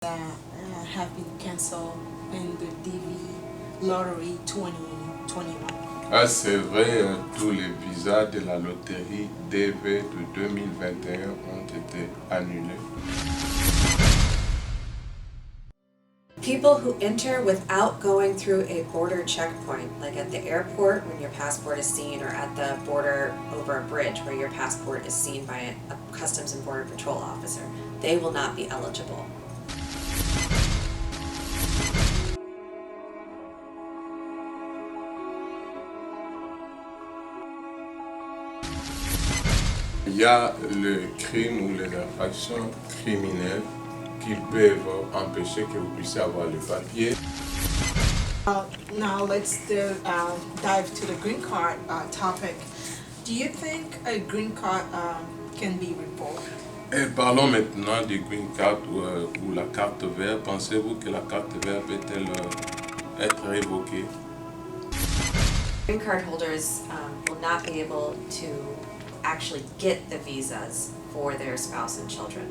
Have been cancelled in the DV Lottery 2021. Ah, c'est vrai, tous les visas de la loterie DV de 2021 ont été annulés. People who enter without going through a border checkpoint, like at the airport when your passport is seen, or at the border over a bridge where your passport is seen by a Customs and Border Patrol officer, they will not be eligible. Il y a le crime ou les infractions criminelles qui peuvent empêcher que vous puissiez avoir le papier. Now let's dive to the green card topic. Do you think a green card can be revoked? Et parlons maintenant du green card ou la carte verte. Pensez-vous que la carte verte peut-elle être révoquée? Green card holders will not be able to actually get the visas for their spouse and children.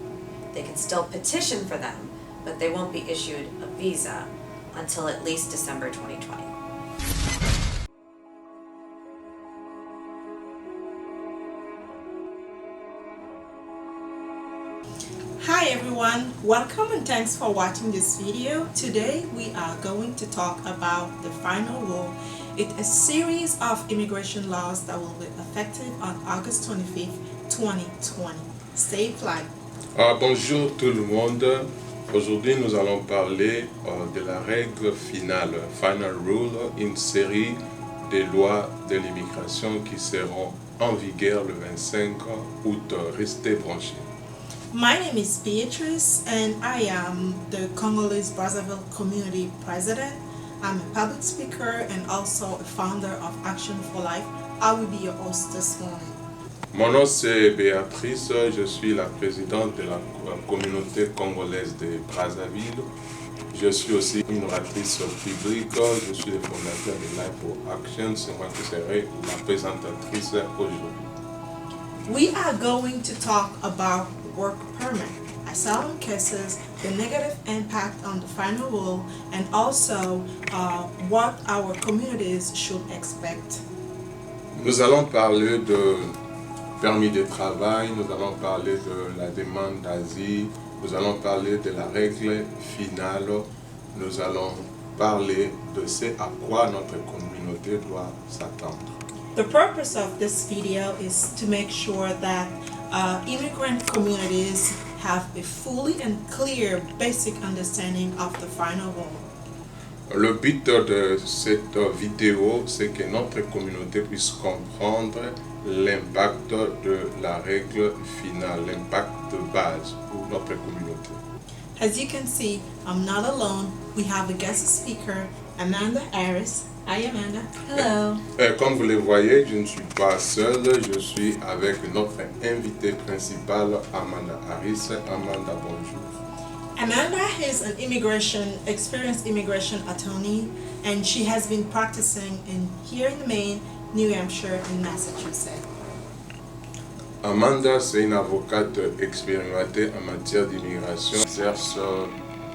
They can still petition for them, but they won't be issued a visa until at least December 2020. Hi everyone, welcome and thanks for watching this video. Today we are going to talk about the final rule. It's a series of immigration laws that will be effective on August 25th, 2020. Stay fly. Bonjour tout le monde. Aujourd'hui nous allons parler de la règle finale, Final Rule, une série de lois de l'immigration qui seront en vigueur le 25 août. Restez branchés. My name is Beatrice and I am the Congolese Brazzaville Community President. I'm a public speaker and also a founder of Action for Life. I will be your host this morning. Mon nom c'est Béatrice, je suis la présidente de la communauté congolaise de Brazzaville. Je suis aussi une oratrice publique, je suis le fondateur de Life for Action, c'est moi qui serai la présentatrice aujourd'hui. We are going to talk about work permit, asylum cases, the negative impact on the final rule, and also what our communities should expect. Nous allons parler de permis de travail, nous allons parler de la demande d'asile, nous allons parler de la règle finale, nous allons parler de ce à quoi notre communauté doit s'attendre. The purpose of this video is to make sure that immigrant communities have a fully and clear basic understanding of the final rule. Le but de cette vidéo, c'est que notre communauté puisse comprendre l'impact de la règle finale, l'impact de base pour notre communauté. As you can see, I'm not alone. We have a guest speaker, Amanda Harris. Hi Amanda. Hello. Comme vous le voyez, je ne suis pas seul, je suis avec notre invitée principale, Amanda Harris. Amanda, bonjour. Amanda is an experienced immigration attorney, and she has been practicing here in Maine, New Hampshire, and Massachusetts. Amanda, c'est une avocate expérimentée en matière d'immigration. Elle exerce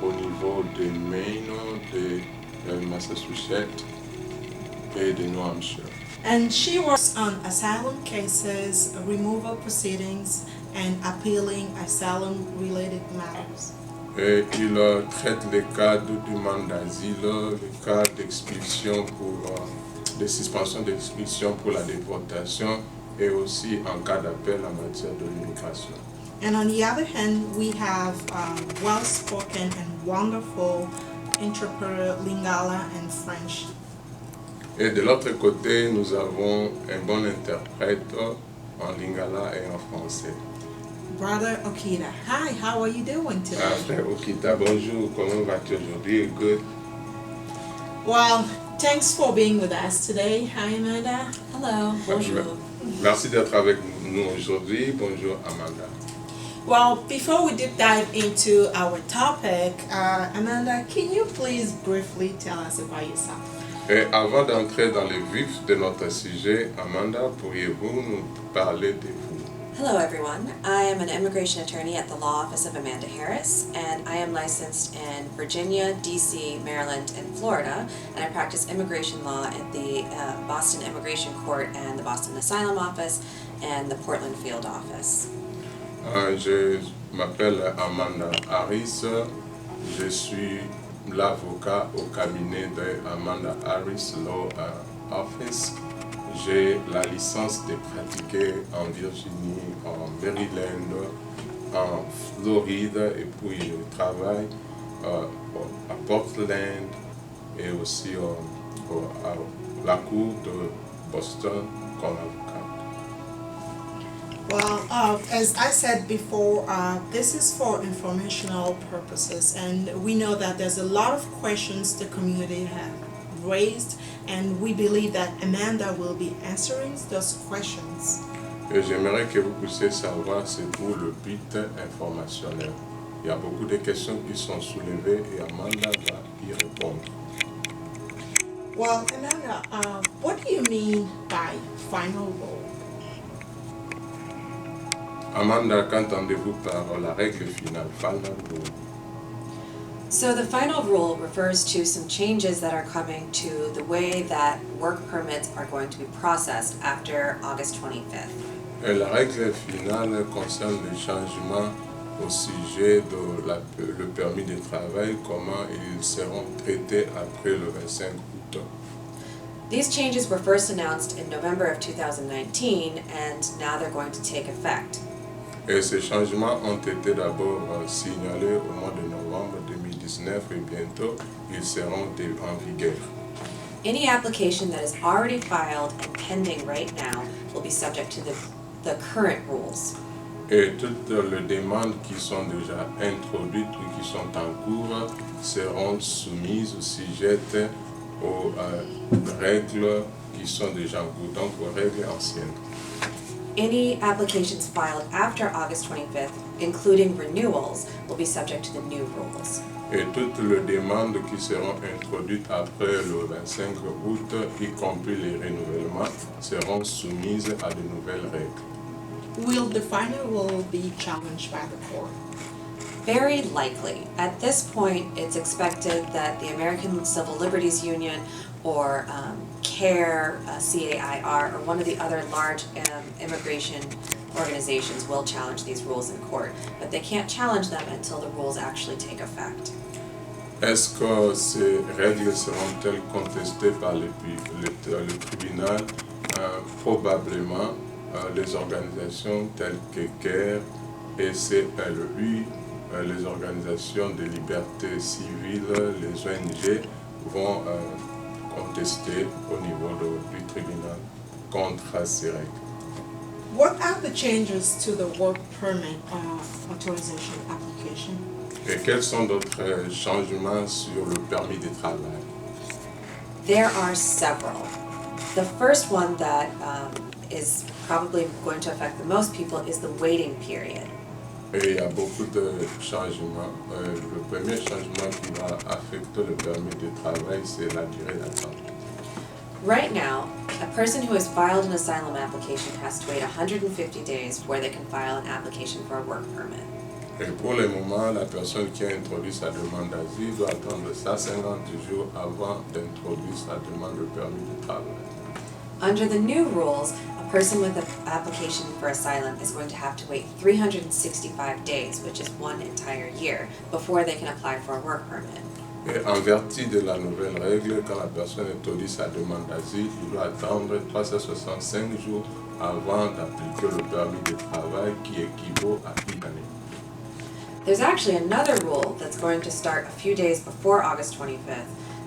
au niveau de Maine, de Massachusetts et de New Hampshire. And she works on asylum cases, removal proceedings, and appealing asylum-related matters. Et il traite les cas de demande d'asile, les cas d'expulsion de suspension d'expulsion pour la déportation et aussi en cas d'appel en matière de l'immigration. And on the other hand, we have well-spoken and wonderful interpreter Lingala and French. Et de l'autre côté, nous avons un bon interprète en lingala et en français. Brother Okita, hi, how are you doing today? Frère Okita, bonjour, comment vas-tu aujourd'hui? Good. Well, thanks for being with us today. Hi, Amanda. Hello. Bonjour. Merci d'être avec nous aujourd'hui. Bonjour, Amanda. Well, before we deep dive into our topic, Amanda, can you please briefly tell us about yourself? Et avant d'entrer dans le vif de notre sujet, Amanda, pourriez-vous nous parler de vous? Hello everyone, I am an immigration attorney at the Law Office of Amanda Harris, and I am licensed in Virginia, DC, Maryland, and Florida, and I practice immigration law at the Boston Immigration Court and the Boston Asylum Office and the Portland Field Office. Je m'appelle Amanda Harris, je suis l'avocat au cabinet de Amanda Harris Law Office. J'ai la licence de pratiquer en Virginie, en Maryland, en Floride, et puis je travaille à Portland et aussi à la cour de Boston comme avocat. Well, as I said before, this is for informational purposes, and we know that there's a lot of questions the community have raised, and we believe that Amanda will be answering those questions. Et j'aimerais que vous puissiez savoir, c'est pour le but informationnel. Il y a beaucoup de questions qui sont soulevées et Amanda va y répondre. Well, Amanda, what do you mean by final rule? Amanda, qu'entendez-vous par la règle finale, final rule? So the final rule refers to some changes that are coming to the way that work permits are going to be processed after August 25th. Et la règle finale concerne les changements au sujet de le permis de travail, comment ils seront traités après le 25 août. These changes were first announced in November of 2019, and now they're going to take effect. Et ces changements ont été d'abord signalés au mois de novembre 2019 et bientôt ils seront en vigueur. Any application that is already filed and pending right now will be subject to the current rules. Et toutes les demandes qui sont déjà introduites ou qui sont en cours seront soumises ou sujettes aux règles qui sont déjà en cours, donc aux règles anciennes. Any applications filed after August 25th, including renewals, will be subject to the new rules. Et toutes les demandes qui seront introduites après le 25 août, y compris les renouvellements, seront soumises à de nouvelles règles. Will the final rule be challenged by the court? Very likely. At this point, it's expected that the American Civil Liberties Union or CARE, CAIR, or one of the other large immigration organizations will challenge these rules in court, but they can't challenge them until the rules actually take effect. Est-ce que ces règles seront-elles contestées par le tribunal? Probablement, les organisations telles que CARE et CLU, les organisations de liberté civile, les ONG vont contester au niveau du tribunal contre ces règles. What are the changes to the work permit authorization application? Et quels sont d'autres changements sur le permis de travail? There are several. The first one that is probably going to affect the most people is the waiting period. Et il y a beaucoup de changements. Le premier changement qui va affecter le permis de travail, c'est la durée d'attente. Right now, a person who has filed an asylum application has to wait 150 days before they can file an application for a work permit. Et pour le moment, la personne qui a introduit sa demande d'asile doit attendre 150 jours avant d'introduire sa demande de permis de travail. Under the new rules, a person with an application for asylum is going to have to wait 365 days, which is one entire year, before they can apply for a work permit. Et en vertu de la nouvelle règle, quand la personne introduit sa demande d'asile, il doit attendre 365 jours avant d'appliquer le permis de travail qui équivaut à une année. There's actually another rule that's going to start a few days before August 25th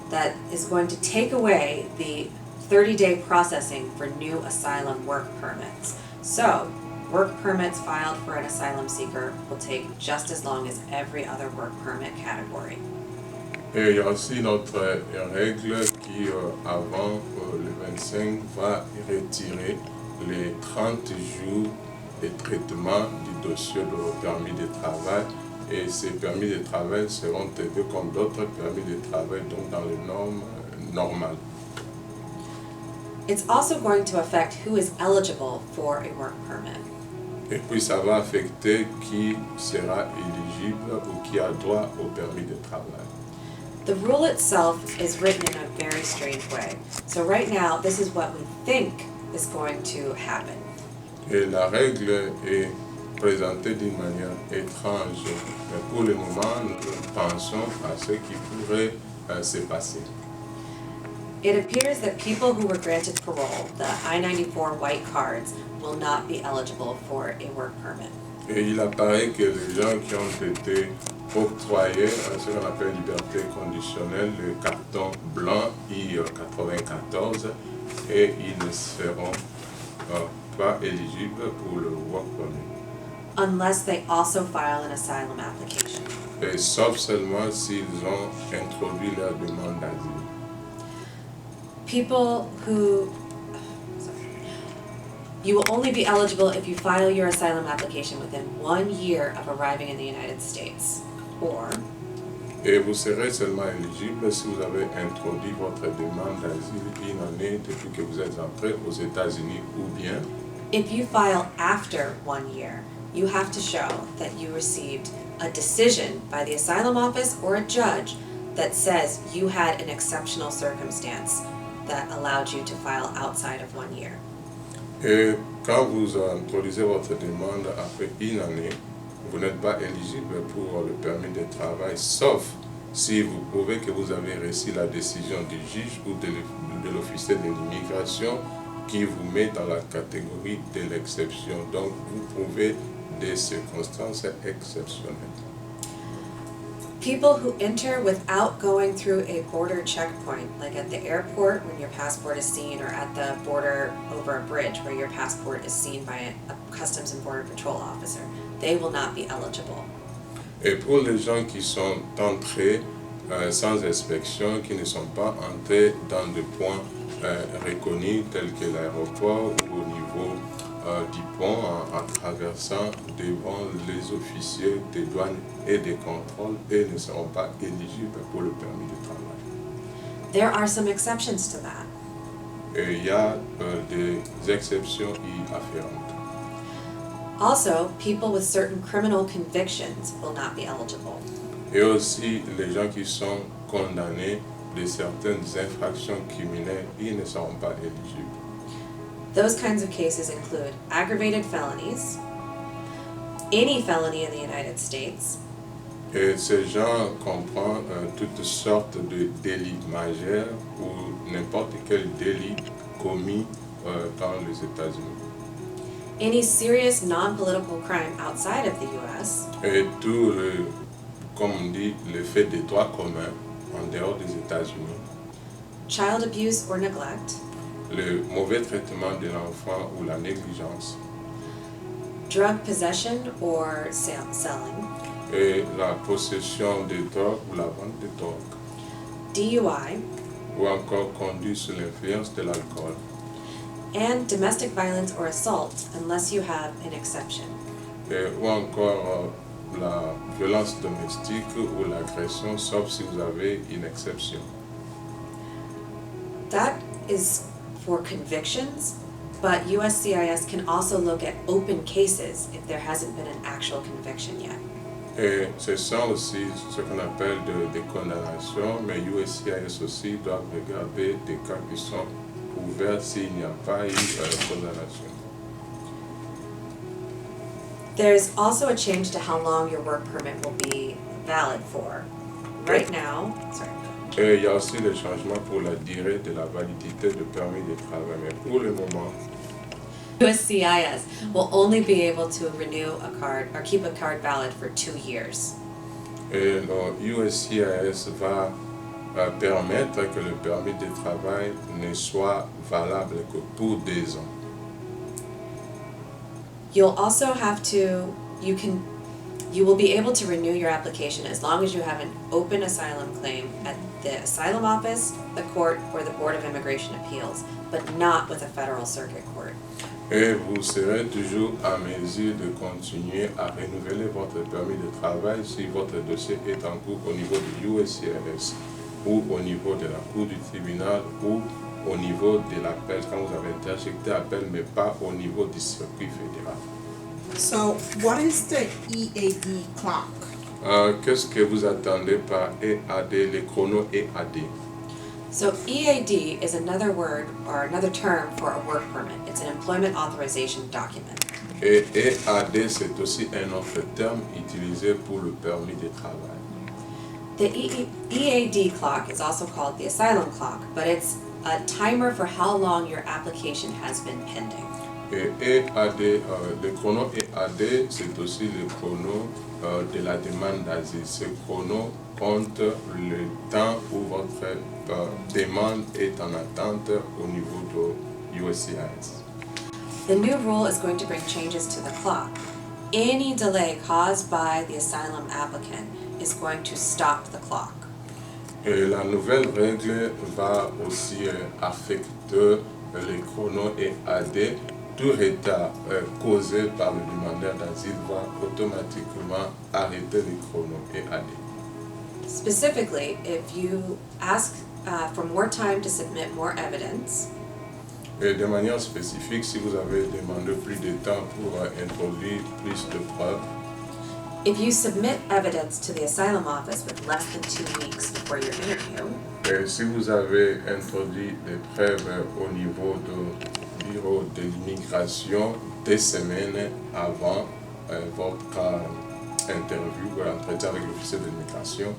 that is going to take away the 30-day processing for new asylum work permits. So, work permits filed for an asylum seeker will take just as long as every other work permit category. Et il y a aussi notre règle qui, avant le 25, va retirer les 30 jours de traitement du dossier de permis de travail. Et ces permis de travail seront traités comme d'autres permis de travail, donc dans les normes normales. It's also going to affect who is eligible for a work permit. Et puis ça va affecter qui sera éligible ou qui a droit au permis de travail. The rule itself is written in a very strange way. So right now, this is what we think is going to happen. Et la règle est présentée d'une manière étrange. Mais pour le moment, nous pensons à ce qui pourrait se passer. It appears that people who were granted parole, the I-94 white cards, will not be eligible for a work permit. Et il apparaît que les gens qui ont été octroyés ce qu'on appelle liberté conditionnelle, le carton blanc I-94, et ils ne seront pas éligibles pour le work permit. Unless they also file an asylum application. Et sauf seulement s'ils ont introduit leur demande d'asile. People who, you will only be eligible if you file your asylum application within 1 year of arriving in the United States, or Et vous serez seulement éligible si vous avez introduit votre demande d'asile une année depuis que vous êtes entré aux États-Unis, ou bien if you file after 1 year, you have to show that you received a decision by the asylum office or a judge that says you had an exceptional circumstance that allowed you to file outside of 1 year. Et quand vous introduisez votre demande après une année, vous n'êtes pas éligible pour le permis de travail, sauf si vous prouvez que vous avez reçu la décision du juge ou de l'officier de l'immigration qui vous met dans la catégorie de l'exception. Donc, vous prouvez des circonstances exceptionnelles. People who enter without going through a border checkpoint, like at the airport when your passport is seen, or at the border over a bridge where your passport is seen by a Customs and Border Patrol officer, they will not be eligible. Et pour les gens qui sont entrés sans inspection, qui ne sont pas entrés dans des points reconnus tels que l'aéroport ou au niveau du pont en traversant devant les officiers des douanes et des contrôles et ne seront pas éligibles pour le permis de travail. There are some exceptions to that. Et il y a des exceptions y afférentes. Also, people with certain criminal convictions will not be eligible. Et aussi les gens qui sont condamnés de certaines infractions criminelles, ils ne seront pas éligibles. Those kinds of cases include aggravated felonies, any felony in the United States, Et ces gens comprennent toutes sortes de délits majeurs ou n'importe quel délit commis dans les États-Unis. any serious non-political crime outside of the US, Et tout, comme on dit, le fait des droits communs en dehors des États-Unis, child abuse or neglect, le mauvais traitement de l'enfant ou la négligence, drug possession or selling, et la possession de drogue ou la vente de drogue, DUI, ou encore conduite sous l'influence de l'alcool, and domestic violence or assault unless you have an exception. ou encore la violence domestique ou l'agression, sauf si vous avez une exception. That is for convictions, but USCIS can also look at open cases if there hasn't been an actual conviction yet. Et ce sont aussi ce qu'on appelle des condamnations, mais USCIS aussi doivent regarder des cas qui sont ouverts s'il n'y a pas eu condamnation. There's also a change to how long your work permit will be valid for. Right now, Et il y a aussi des changements pour la durée de la validité du permis de travail, mais pour le moment, USCIS will only be able to renew a card or keep a card valid for 2 years. et le USCIS va permettre que le permis de travail ne soit valable que pour 2 ans. You'll also have to, you will be able to renew your application as long as you have an open asylum claim at the asylum office, the court, or the Board of Immigration Appeals, but not with a federal circuit court. Et vous serez toujours à mesure de continuer à renouveler votre permis de travail si votre dossier est en cours au niveau du USCIS ou au niveau de la Cour du tribunal ou au niveau de l'appel quand vous avez interjecté appel, mais pas au niveau du circuit fédéral. So, what is the EAD clock? Qu'est-ce que vous attendez par EAD, les chronos EAD? So EAD is another word or another term for a work permit. It's an employment authorization document. Et EAD, c'est aussi un autre terme utilisé pour le permis de travail. The EAD clock is also called the asylum clock, but it's a timer for how long your application has been pending. Et EAD, le chrono EAD, c'est aussi le chrono de la demande d'asile. Ce chrono compte le temps où votre demande est en attente au niveau de USCIS. The new rule is going to bring changes to the clock. Any delay caused by the asylum applicant is going to stop the clock. Et la nouvelle règle va aussi affecter les chronos EAD. Tout retard causé par le demandeur d'asile va automatiquement arrêter les chronos EAD. Specifically, if you ask for more time to submit more evidence, Et de manière spécifique, si vous avez demandé plus de temps pour introduire plus de preuves, if you submit evidence to the asylum office with less than 2 weeks before your interview, et si vous avez introduit des preuves au niveau du bureau de l'immigration des semaines avant votre interview ou l'entretien avec l'officier de l'immigration,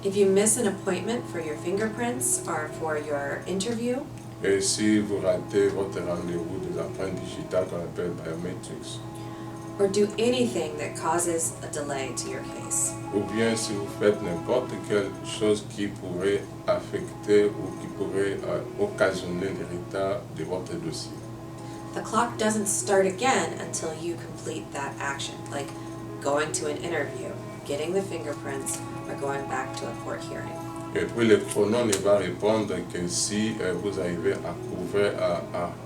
if you miss an appointment for your fingerprints or for your interview, et si vous ratez votre rendez-vous des empreintes digitales qu'on appelle biometrics, or do anything that causes a delay to your case, ou bien si vous faites n'importe quelle chose qui pourrait affecter ou qui pourrait occasionner le retard de votre dossier. the clock doesn't start again until you complete that action, like going to an interview, getting the fingerprints, or going back to a court hearing. Et puis le chrono ne va répondre que si vous arrivez à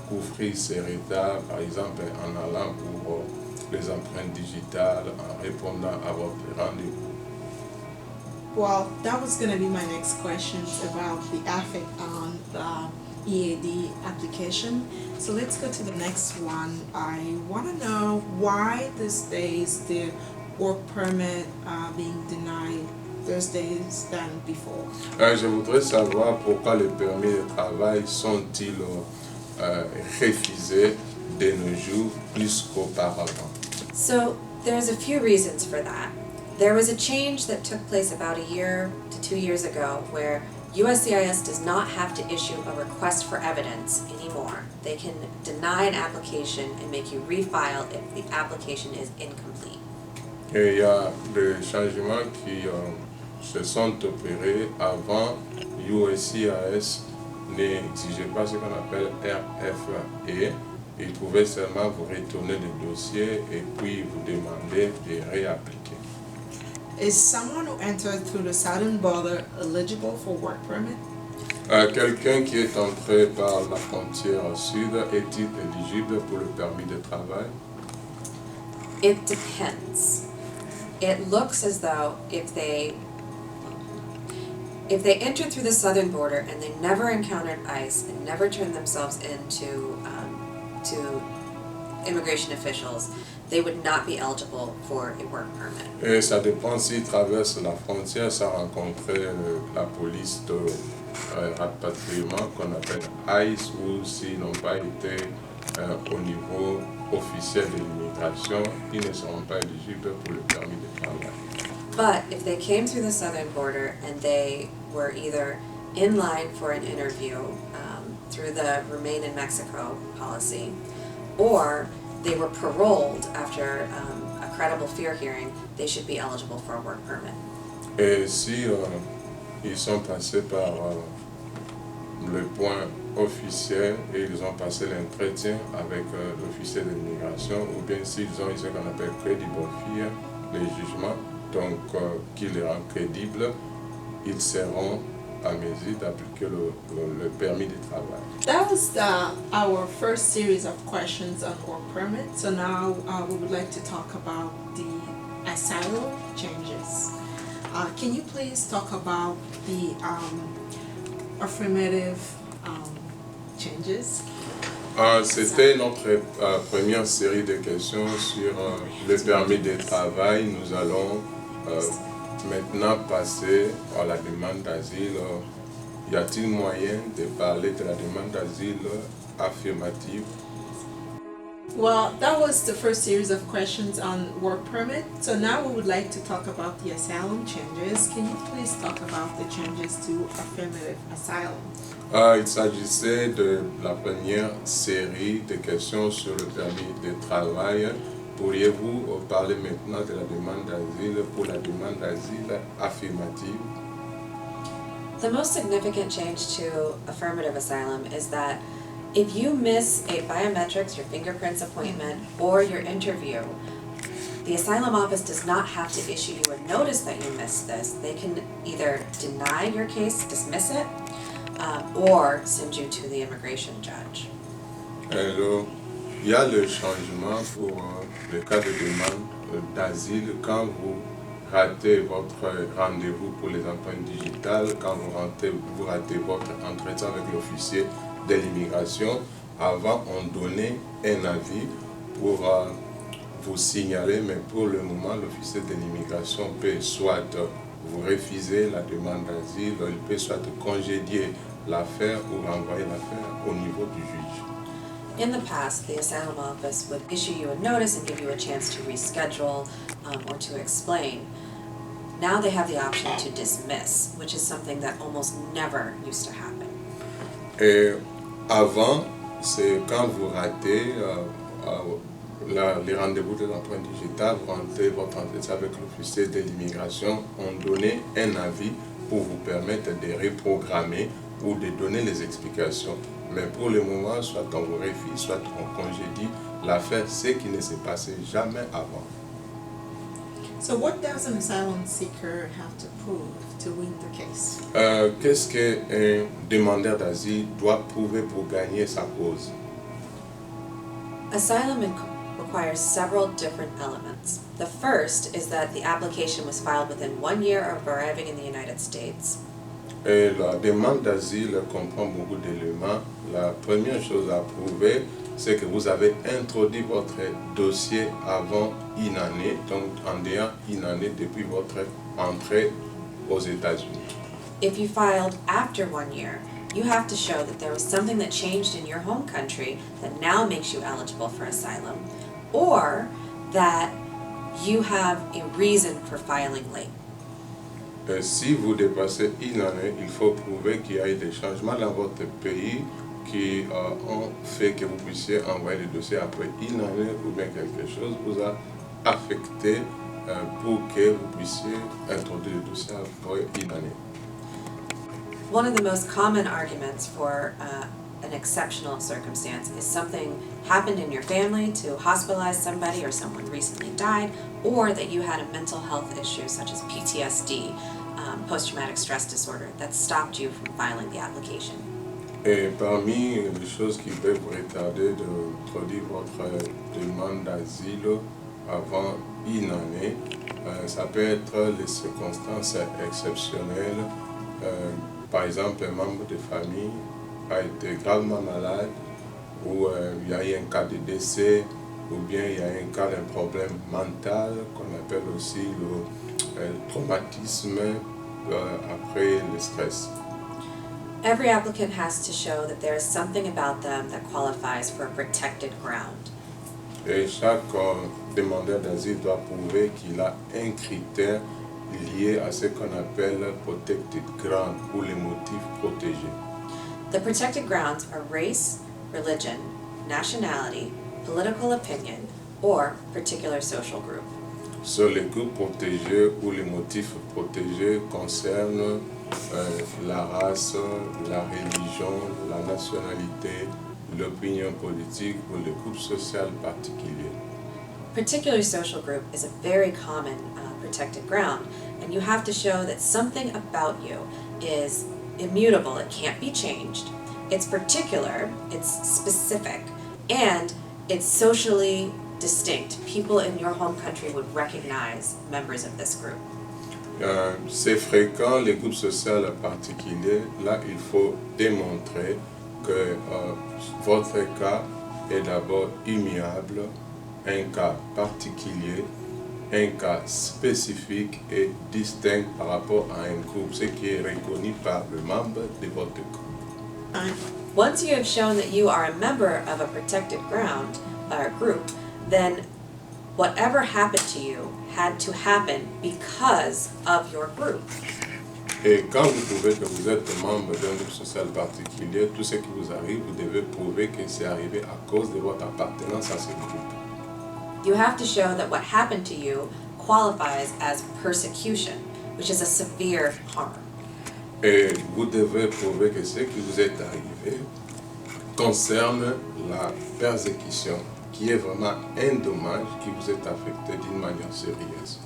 couvrir ces retards, par exemple en allant pour les empreintes digitales, en répondant à votre rendez-vous. Well, that was going to be my next question about the effect on the EAD application. So let's go to the next one. I want to know why these days the work permit being denied Thursdays than before. Je voudrais savoir pourquoi les permis de travail sont-ils refusés de nos jours plus qu'auparavant. So there's a few reasons for that. There was a change that took place about 1 year to 2 years ago where USCIS does not have to issue a request for evidence anymore. They can deny an application and make you refile if the application is incomplete. Et il y a des changements qui se sont opérés avant. USCIS n'exigeait pas ce qu'on appelle RFE. Il pouvait seulement vous retourner le dossier et puis vous demander de réappliquer. Is someone who entered through the southern border eligible for work permit? Quelqu'un qui est entré par la frontière sud est-il éligible pour le permis de travail? It depends. It looks as though if they entered through the southern border and they never encountered ICE and never turned themselves in to immigration officials, they would not be eligible for a work permit. Et ça dépend s'ils traversent la frontière sans rencontrer la police de rapatriement qu'on appelle ICE ou s'ils n'ont pas été au niveau officiel de l'immigration, ils ne seront pas éligibles pour le permis de travail. But if they came through the southern border and they were either in line for an interview through the Remain in Mexico policy, or they were paroled after a credible fear hearing, they should be eligible for a work permit. Et si ils sont passés par le point officiel et ils ont passé l'entretien avec l'officier de l'immigration, ou bien s'ils ont eu ce qu'on appelle credible fear, les jugements, donc qui les rend crédibles, ils seront à mesure d'appliquer le permis de travail. That was our first series of questions on work permit. So now we would like to talk about the asylum changes. Can you please talk about the affirmative changes? C'était notre première série de questions sur le permis de travail. Nous allons maintenant passer à la demande d'asile. Y a-t-il moyen de parler de la demande d'asile affirmative? Well, that was the first series of questions on work permit. So now we would like to talk about the asylum changes. Can you please talk about the changes to affirmative asylum? Il s'agissait de la première série de questions sur le permis de travail. Pourriez-vous parler maintenant de la demande d'asile pour la demande d'asile affirmative? The most significant change to affirmative asylum is that if you miss a biometrics, your fingerprints appointment, or your interview, the asylum office does not have to issue you a notice that you missed this. They can either deny your case, dismiss it, or send you to the immigration judge. Alors, il y a le changement pour le cas de demande d'asile quand vous ratez votre rendez-vous pour les empreintes digitales, quand vous ratez votre entretien avec l'officier de l'immigration. Avant, on donnait un avis pour vous signaler, mais pour le moment, l'officier de l'immigration peut soit vous refuser la demande d'asile, il peut soit congédier l'affaire ou renvoyer l'affaire au niveau du juge. In the past, the asylum office would issue you a notice and give you a chance to reschedule or to explain. Now they have the option to dismiss, which is something that almost never used to happen. Et avant, c'est quand vous ratez les rendez-vous de l'empreinte digitale, vous rentrez votre entretien avec l'officier de l'immigration, on donnait un avis pour vous permettre de reprogrammer ou de donner les explications. Mais pour le moment, soit on vous refuse, soit on congédie l'affaire, ce qui ne s'est passé jamais avant. So what does an asylum seeker have to prove to win the case? Qu'est-ce qu'un demandeur d'asile doit prouver pour gagner sa cause? Asylum requires several different elements. The first is that the application was filed within 1 year of arriving in the United States. Et la demande d'asile comprend beaucoup d'éléments. La première chose à prouver, c'est que vous avez introduit votre dossier avant une année, donc en dehors une année depuis votre entrée aux États-Unis. If you filed after 1 year, you have to show that there was something that changed in your home country that now makes you eligible for asylum, or that you have a reason for filing late. Si vous dépassez une année, il faut prouver qu'il y a eu des changements dans votre pays qui ont fait que vous puissiez envoyer le dossier après une année ou bien quelque chose vous a affecté pour que vous puissiez introduire le dossier après une année. One of the most common arguments for an exceptional circumstance is something happened in your family to hospitalize somebody or someone recently died, or that you had a mental health issue such as PTSD, post-traumatic stress disorder, that stopped you from filing the application. Et parmi les choses qui peuvent vous retarder d'introduire votre demande d'asile avant une année, ça peut être les circonstances exceptionnelles. Par exemple, un membre de famille a été gravement malade, ou il y a eu un cas de décès, ou bien il y a un cas d'un problème mental qu'on appelle aussi le traumatisme après le stress. Every applicant has to show that there is something about them that qualifies for a protected ground. Et chaque demandeur d'asile doit prouver qu'il a un critère lié à ce qu'on appelle protected ground ou les motifs protégés. The protected grounds are race, religion, nationality, political opinion, or particular social group. Sur les groupes protégés ou les motifs protégés concernent la race, la religion, la nationalité, l'opinion politique ou le groupe social particulier. Particular social group is a very common protected ground, and you have to show that something about you is immutable, it can't be changed, it's particular, it's specific, and it's socially distinct. People in your home country would recognize members of this group. C'est fréquent, les groupes sociaux particuliers, là il faut démontrer que votre cas est d'abord immuable, un cas particulier, un cas spécifique et distinct par rapport à un groupe, ce qui est reconnu par le membre de votre groupe. Once you have shown that you are a member of a protected ground, or group, then whatever happened to you had to happen because of your group. Et quand vous prouvez que vous êtes membre d'un groupe social particulier, tout ce qui vous arrive, vous devez prouver que c'est arrivé à cause de votre appartenance à ce groupe. You have to show that what happened to you qualifies as persecution, which is a severe harm. Et vous devez prouver que ce qui vous est arrivé concerne la persécution, qui est vraiment un dommage qui vous est affecté d'une manière sérieuse.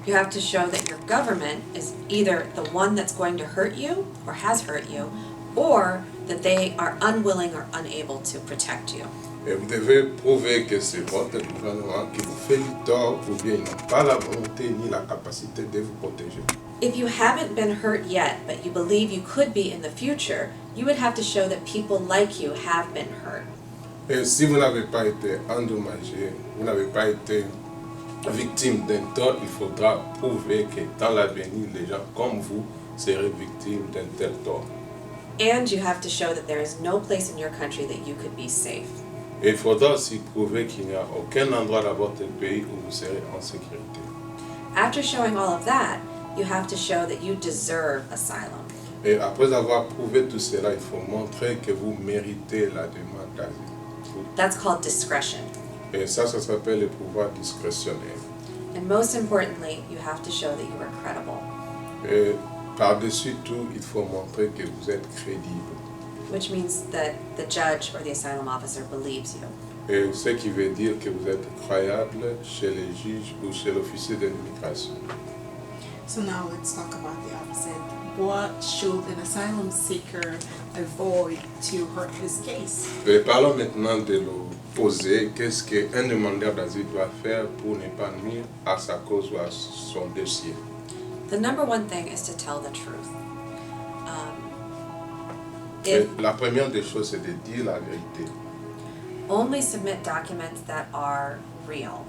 You have to show that your government is either the one that's going to hurt you or has hurt you, or that they are unwilling or unable to protect you. Et vous devez prouver que c'est votre gouvernement qui vous fait du tort ou bien ils n'ont pas la volonté ni la capacité de vous protéger. If you haven't been hurt yet, but you believe you could be in the future, you would have to show that people like you have been hurt. Et si vous n'avez pas été endommagé, vous n'avez pas été victime d'un tort, il faudra prouver que dans l'avenir, les gens comme vous seraient victimes d'un tel tort. And you have to show that there is no place in your country that you could be safe. Et il faudra aussi prouver qu'il n'y a aucun endroit dans votre pays où vous serez en sécurité. After showing all of that, you have to show that you deserve asylum. Et après avoir prouvé tout cela, il faut montrer que vous méritez la demande d'asile. That's called discretion. Et ça s'appelle le pouvoir discrétionnaire. And most importantly, you have to show that you are credible, Et par-dessus tout, il faut montrer que vous êtes crédible. which means that the judge or the asylum officer believes you. Et ce qui veut dire que vous êtes croyable chez les juges ou chez l'officier de l'immigration. So now let's talk about the opposite. What should an asylum seeker avoid to hurt his case? Et parlons maintenant de l'opposé. Qu'est-ce qu'un demandeur d'asile doit faire pour ne pas nuire à sa cause ou à son dossier? The number one thing is to tell the truth. Et If la première des choses, c'est de dire la vérité. only submit documents that are real.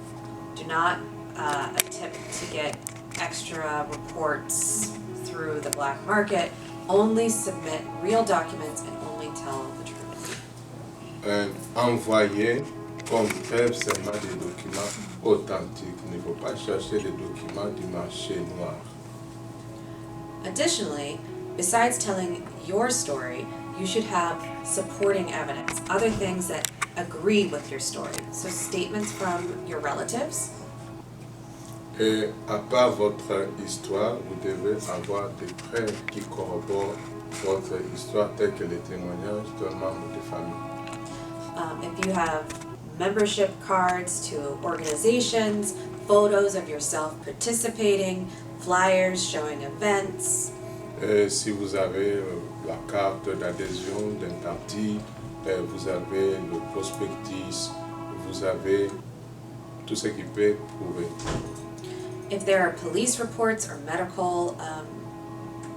Do not attempt to get extra reports through the black market. Only submit real documents and only tell the truth. Envoyer comme preuve seulement des documents authentiques. Il ne faut pas chercher les documents du marché noir. Additionally, besides telling your story, you should have supporting evidence, other things that agree with your story. So statements from your relatives, Et à part votre histoire, vous devez avoir des preuves qui corroborent votre histoire, telles que les témoignages d'un membre de famille. if you have membership cards to organizations, photos of yourself participating, flyers showing events. Et si vous avez la carte d'adhésion d'un parti, vous avez le prospectus, vous avez tout ce qui peut prouver. If there are police reports or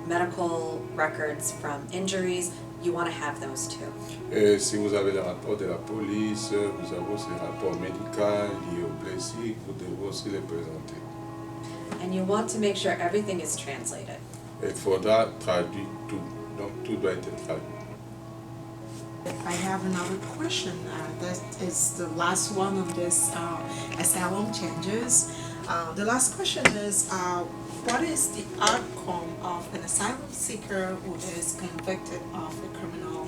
medical records from injuries, you want to have those too. Et si vous avez le rapport de la police, vous avez aussi le rapport médical lié aux blessés, vous devez aussi les présenter. And you want to make sure everything is translated. Il faudra traduire tout, donc tout doit être traduit. I have another question. That is the last one of this asylum changes. The last question is, what is the outcome of an asylum seeker who is convicted of a criminal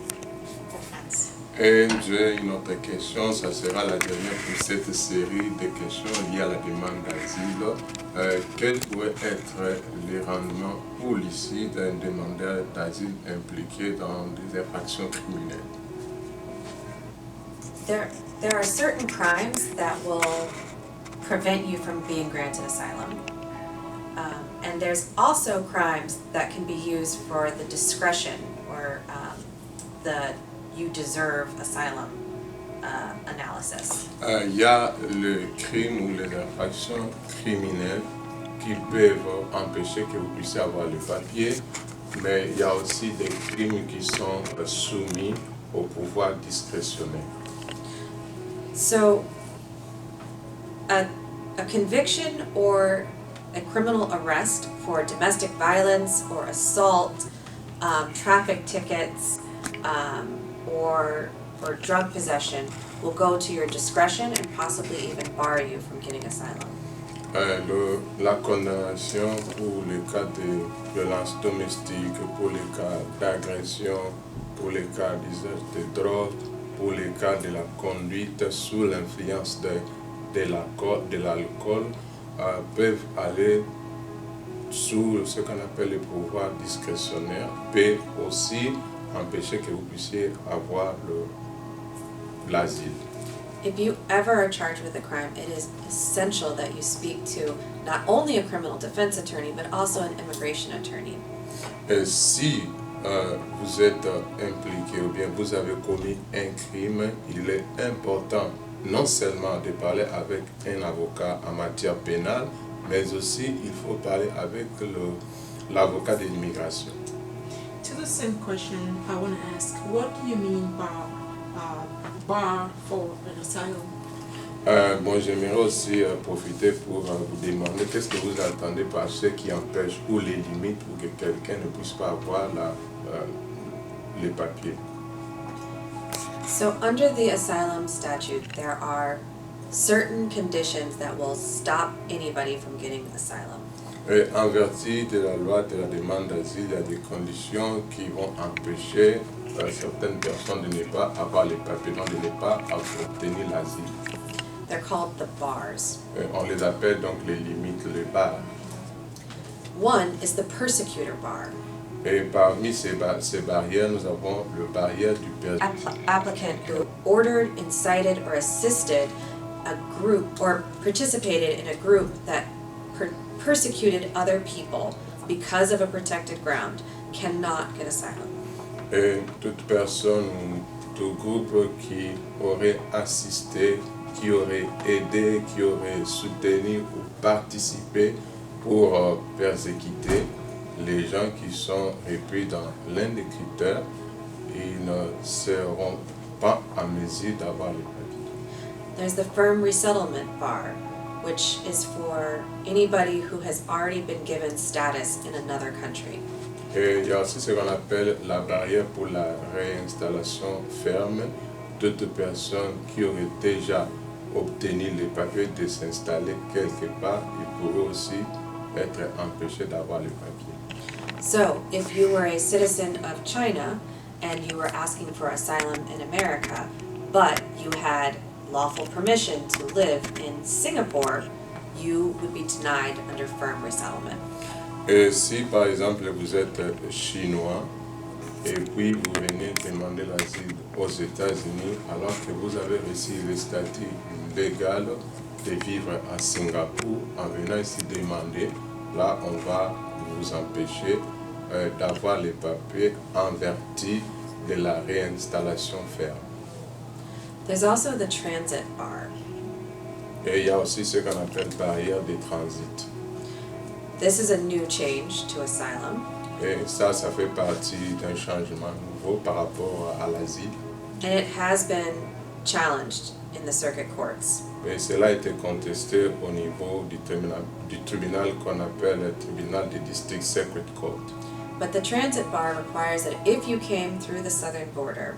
offense? Et j'ai une autre question, ça sera la dernière pour cette série de questions liées à la demande d'asile. Quel pourrait être les rendements policiers d'un demandeur d'asile impliqué dans des infractions criminelles? There are certain crimes that will prevent you from being granted asylum. And there's also crimes that can be used for the discretion or the you deserve asylum analysis. Il y a le crime ou les infractions criminelles qui peuvent empêcher que vous puissiez avoir le papier mais il y a aussi des crimes qui sont soumis au pouvoir discrétionnaire. So, a conviction or a criminal arrest for domestic violence or assault, traffic tickets, or for drug possession will go to your discretion and possibly even bar you from getting asylum. La condamnation pour les cas de violence domestique, pour les cas d'agression, pour les cas d'usage de drogue, pour les cas de la conduite sous l'influence de l'alcool, peuvent aller sous ce qu'on appelle le pouvoir discrétionnaire, peut aussi empêcher que vous puissiez avoir l'asile. If you ever are charged with a crime, it is essential that you speak to not only a criminal defense attorney, but also an immigration attorney. Et si vous êtes impliqué ou bien vous avez commis un crime, il est important non seulement de parler avec un avocat en matière pénale, mais aussi il faut parler avec l'avocat de l'immigration. To the same question, I want to ask, what do you mean by bar for an asylum? Bon, j'aimerais aussi profiter pour vous demander qu'est-ce que vous attendez par ce qui empêche ou les limites pour que quelqu'un ne puisse pas avoir les papiers. So under the asylum statute, there are certain conditions that will stop anybody from getting asylum. Et en vertu de la loi de la demande d'asile, il y a des conditions qui vont empêcher certaines personnes de ne pas avoir les papiers, donc de ne pas obtenir l'asile. They're called the bars. On les appelle donc les limites, les barres. One is the persecutor bar. Et parmi ces barrières, nous avons le barrière du persécuteur. Applicant who ordered, incited, or assisted a group or participated in a group that persecuted other people because of a protected ground cannot get asylum. Et toute personne ou tout groupe qui aurait assisté, qui aurait aidé, qui aurait soutenu ou participé pour persécuter les gens qui sont repris dans l'un des critères, ils ne seront pas en mesure d'avoir les papiers. There's the firm resettlement bar, which is for anybody who has already been given status in another country. Et il y a aussi ce qu'on appelle la barrière pour la réinstallation ferme. Toute personne qui aurait déjà obtenu les papiers de s'installer quelque part, il pourrait aussi être empêché d'avoir les papiers. So, if you were a citizen of China and you were asking for asylum in America, but you had lawful permission to live in Singapore, you would be denied under firm resettlement. Et si par exemple vous êtes chinois et puis vous venez demander l'asile aux États-Unis alors que vous avez reçu le statut légal de vivre à Singapour, en venant ici demander, là on va vous empêcher d'avoir les papiers en vertu de la réinstallation ferme. There's also the transit bar. Et il y a aussi ce qu'on appelle barrière de transit. This is a new change to asylum. Et ça fait partie d'un changement nouveau par rapport à l'asile. And it has been challenged in the circuit courts. Et cela a été contesté au niveau du tribunal qu'on appelle le tribunal de district circuit court. But the transit bar requires that if you came through the southern border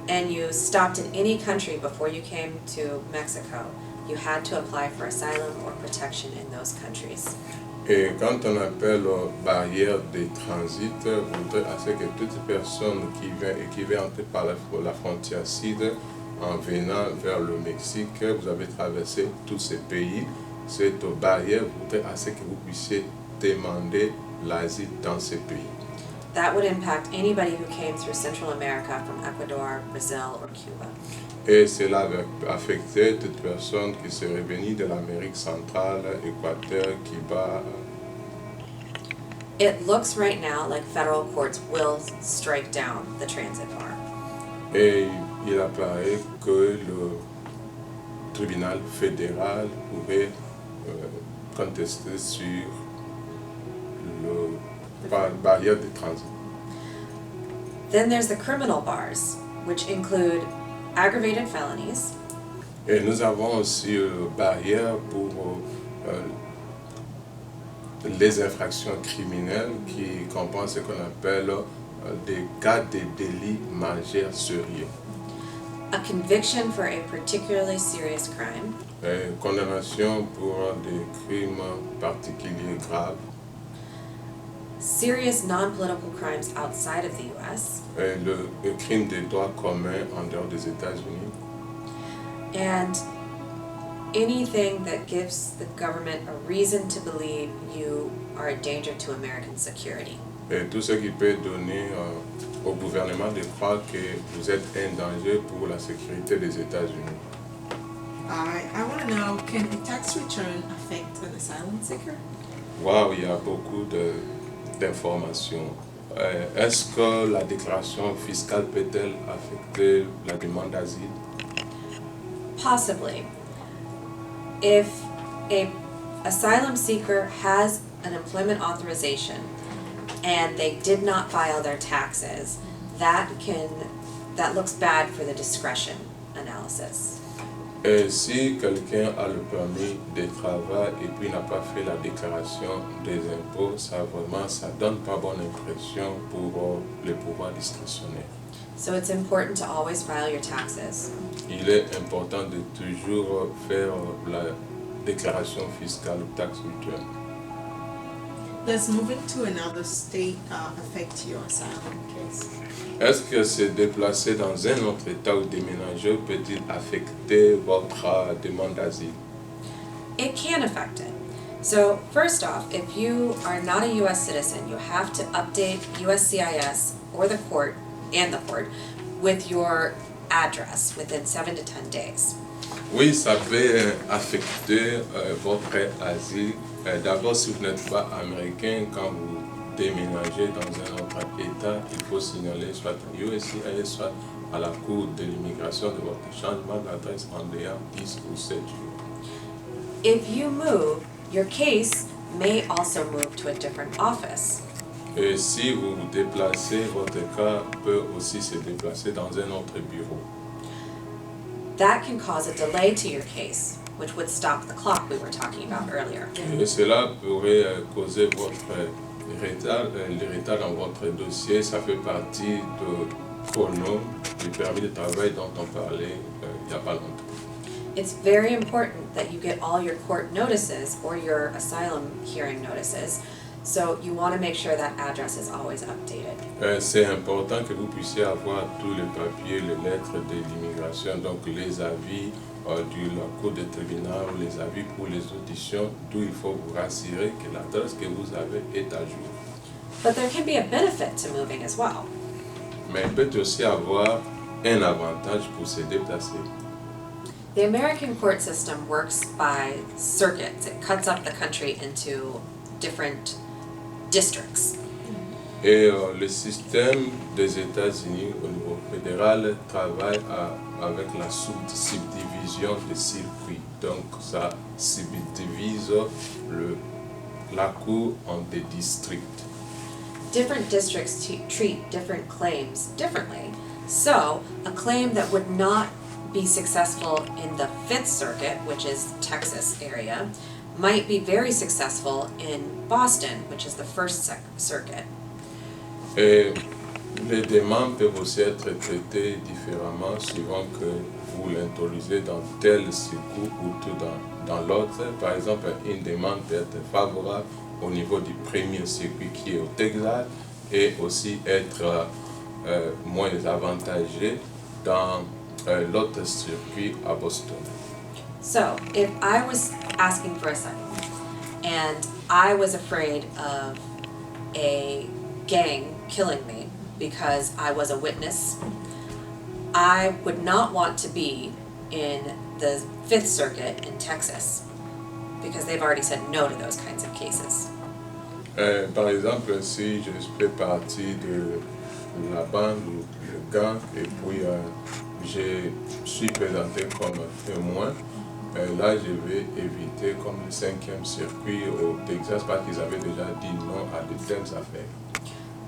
and you stopped in any country before you came to Mexico, you had to apply for asylum or protection in those countries. Et quand on appelle barrière de transit, voudrait à ce que toute personne qui vient entrer par la frontière sud en venant vers le Mexique, vous avez traversé tous ces pays, cette barrière voudrait à ce que vous puissiez demander l'asile dans ces pays. That would impact anybody who came through Central America from Ecuador, Brazil, or Cuba. Et cela va affecter toute personne qui serait venue de l'Amérique centrale, Équateur, Cuba. It looks right now like federal courts will strike down the transit bar. Et il apparaît que le tribunal fédéral pourrait contester sur barrière de transit. Then there's the criminal bars, which include aggravated felonies. Et nous avons aussi barrière pour les infractions criminelles qui comprennent ce qu'on appelle des cas de délits majeurs sérieux. A conviction for a particularly serious crime. Condamnation pour des crimes particuliers graves. Serious non-political crimes outside of the US. Le crime des droits communs en dehors des États-Unis. And anything that gives the government a reason to believe you are a danger to American security. Et tout ce qui peut donner au gouvernement de croire que vous êtes un danger pour la sécurité des États-Unis. I want to know, can a tax return affect an asylum seeker? Wow, il y a beaucoup d'informations. Est-ce que la déclaration fiscale peut-elle affecter la demande d'asile? Possibly. If a asylum seeker has an employment authorization and they did not file their taxes, that looks bad for the discretion analysis. Et si quelqu'un a le permis de travail et puis n'a pas fait la déclaration des impôts, ça donne pas bonne impression pour le pouvoir discrétionnaire. So it's important to always file your taxes. Il est important de toujours faire la déclaration fiscale ou tax return. Does moving to another state affect your asylum case? Est-ce que se déplacer dans un autre État ou déménager peut-il affecter votre demande d'asile? It can affect it. So first off, if you are not a US citizen, you have to update USCIS or the court with your address within 7 to 10 days. Oui, ça peut affecter votre asile. D'abord, si vous n'êtes pas américain, quand vous déménagez dans un autre État, il faut signaler soit à USCIS, soit à la Cour de l'immigration de votre changement d'adresse en dehors 10 ou 7 jours. If you move, your case may also move to a different office. Et si vous vous déplacez, votre cas peut aussi se déplacer dans un autre bureau. That can cause a delay to your case, which would stop the clock we were talking about earlier. Et cela pourrait causer le retard dans votre dossier. Ça fait partie du chrono du permis de travail dont on parlait il n'y a pas longtemps. It's very important that you get all your court notices or your asylum hearing notices, so you want to make sure that address is always updated. C'est important que vous puissiez avoir tous les papiers, les lettres de l'immigration, donc les avis de la cour de tribunal, les avis pour les auditions, d'où il faut vous rassurer que l'adresse que vous avez est à jour. But there can be a benefit to moving as well. Mais il peut aussi avoir un avantage pour se déplacer. The American court system works by circuits. It cuts up the country into different districts. Et le système des États-Unis au niveau fédéral travaille avec la subdivision des circuits. Donc ça subdivise la cour en des districts. Different districts treat different claims differently. So a claim that would not be successful in the Fifth Circuit, which is Texas area, might be very successful in Boston, which is the First Circuit. Et les demandes peuvent aussi être traitées différemment suivant que vous l'introduisez dans tel circuit ou tout dans l'autre. Par exemple, une demande peut être favorable au niveau du premier circuit qui est au Texas et aussi être moins avantagée dans l'autre circuit à Boston. So, if I was asking for asylum and I was afraid of a gang killing me because I was a witness, I would not want to be in the Fifth Circuit in Texas because they've already said no to those kinds of cases. Par exemple, si je fais partie de la bande ou le gang et puis je suis présenté comme témoin, Là, je vais éviter comme le 5e circuit au Texas parce qu'ils avaient déjà dit non à de telles affaires.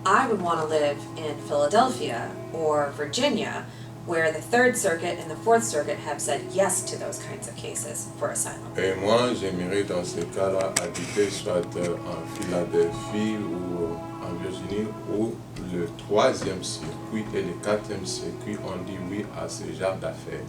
I would want to live in Philadelphia or Virginia, where the Third Circuit and the Fourth Circuit have said yes to those kinds of cases for asylum. Et moi, j'aimerais dans ce cas-là habiter soit en Philadelphie ou en Virginie où le 3e circuit et le 4e circuit ont dit oui à ce genre d'affaires.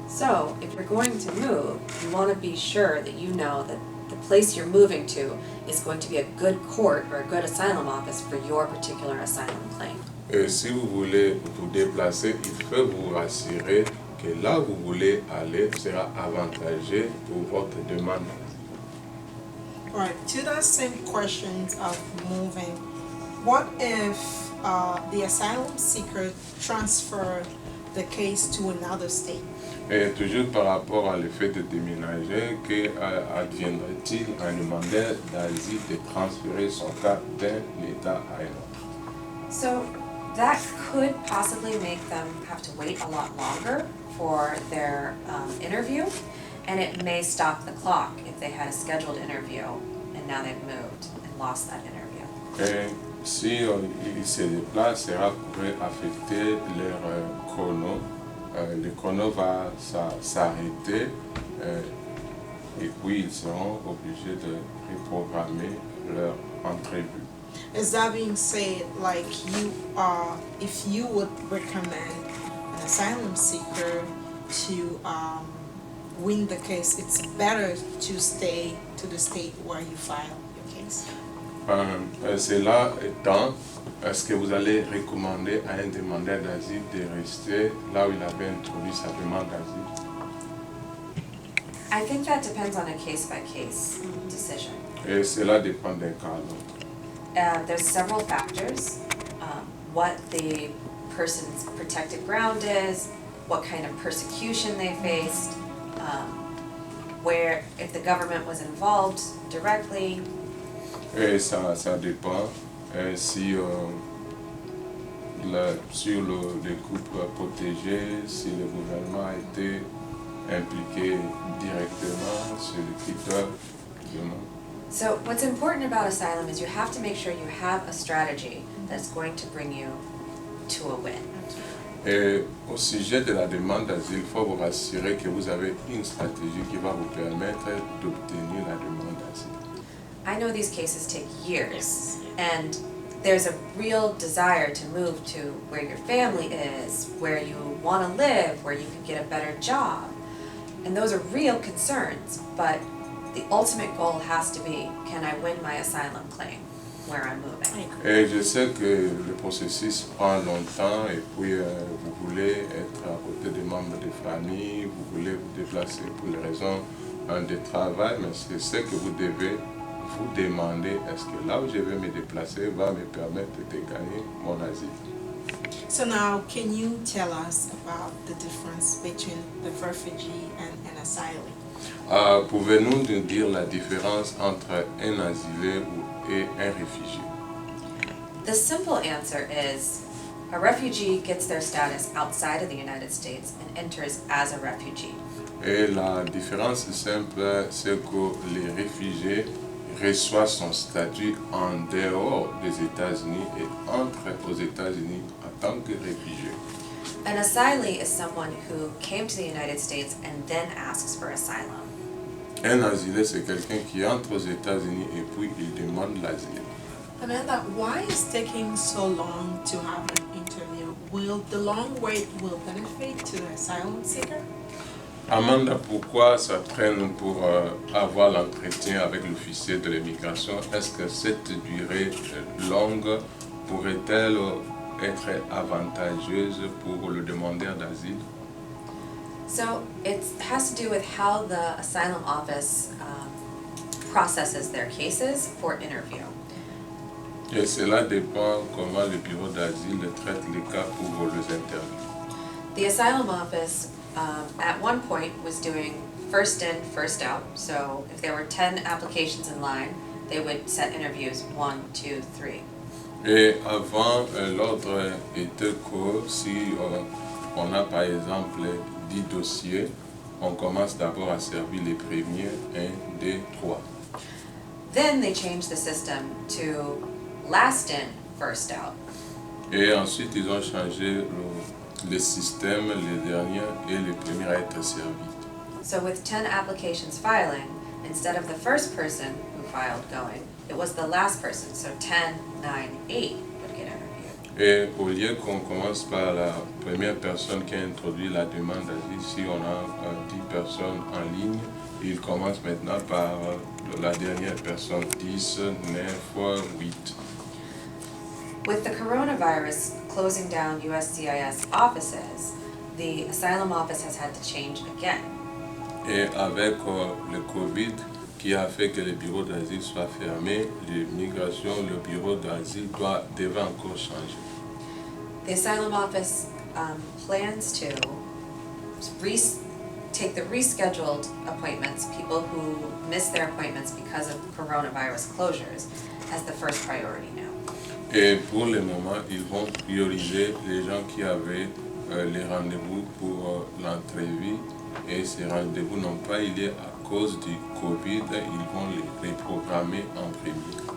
So, if you're going to move, you want to be sure that you know that the place you're moving to is going to be a good court or a good asylum office for your particular asylum claim. Et si vous voulez vous déplacer, il faut vous rassurer que là où vous voulez aller sera avantageux pour votre demande. Right, to the same questions of moving, what if the asylum seeker transfer the case to another state? Et toujours par rapport à le fait de déménager, que adviendrait-il à un demandeur d'asile de transférer son cas d'un État à un autre? So, that could possibly make them have to wait a lot longer for their interview, and it may stop the clock if they had a scheduled interview and now they've moved and lost that interview. Et si ils se déplacent, cela pourrait affecter leur chrono. Le chrono va s'arrêter et puis ils seront obligés de reprogrammer leur entrevue. Is that being said, like if you would recommend an asylum seeker to win the case, it's better to stay to the state where you file your case? Cela étant, est-ce que vous allez recommander à un demandeur d'asile de rester là où il avait introduit sa demande d'asile? I think that depends on a case-by-case decision. Et cela dépend d'un cas à l'autre. There's several factors, what the person's protected ground is, what kind of persecution they faced, where, if the government was involved directly. Et ça dépend si sur les couples protégés, si le gouvernement a été impliqué directement sur le critère de demande. So what's important about asylum is you have to make sure you have a strategy that's going to bring you to a win. Et au sujet de la demande d'asile, il faut vous rassurer que vous avez une stratégie qui va vous permettre d'obtenir la demande d'asile. I know these cases take years, and there's a real desire to move to where your family is, where you want to live, where you can get a better job. And those are real concerns, but the ultimate goal has to be, can I win my asylum claim where I'm moving? Et je sais que le processus prend longtemps et puis vous voulez être à côté des membres de famille, vous voulez vous déplacer pour les raisons de travail, mais c'est ce que vous devez vous demander, est-ce que là où je vais me déplacer va me permettre de gagner mon asile? So now, can you tell us about the difference between the refugee and an asylee? Pouvez-nous nous dire la différence entre un asilé et un réfugié? The simple answer is a refugee gets their status outside of the United States and enters as a refugee. Et la différence simple, c'est que les réfugiés reçoit son statut en dehors des États-Unis et entre aux États-Unis en tant que réfugié. An asylee is someone who came to the United States and then asks for asylum. Un asilé, c'est quelqu'un qui entre aux États-Unis et puis il demande l'asile. Amanda, why is taking so long to have an interview? Will the long wait benefit to the asylum seeker? Amanda, pourquoi ça traîne pour avoir l'entretien avec l'officier de l'immigration? Est-ce que cette durée longue pourrait-elle être avantageuse pour le demandeur d'asile? So it has to do with how the asylum office processes their cases for interview. Et cela dépend comment le bureau d'asile traite les cas pour les interviews. The asylum office at one point was doing first in, first out. So if there were 10 applications in line, they would set interviews 1, 2, 3. Et avant, l'ordre était que si on a par exemple 10 dossiers, on commence d'abord à servir les premiers, 1, 2, 3. Then they changed the system to last in, first out. Et ensuite, ils ont changé le système, les derniers et les premiers à être servis. So with 10 applications filing, instead of the first person who filed going, it was the last person. So 10, 9, 8 would get interviewed. Et au lieu qu'on commence par la première personne qui a introduit la demande d'asile, si on a 10 personnes en ligne, il commence maintenant par la dernière personne, 10, 9, 8. With the coronavirus closing down USCIS offices, the asylum office has had to change again. Et avec le Covid qui a fait que les bureaux d'asile soient fermés, l'immigration, le bureau d'asile devait encore changer. The asylum office plans to take the rescheduled appointments, people who missed their appointments because of coronavirus closures, as the first priority now. Et pour le moment, ils vont prioriser les gens qui avaient les rendez-vous pour l'entrevue. Et ces rendez-vous n'ont pas eu lieu à cause du Covid, ils vont les reprogrammer en premier.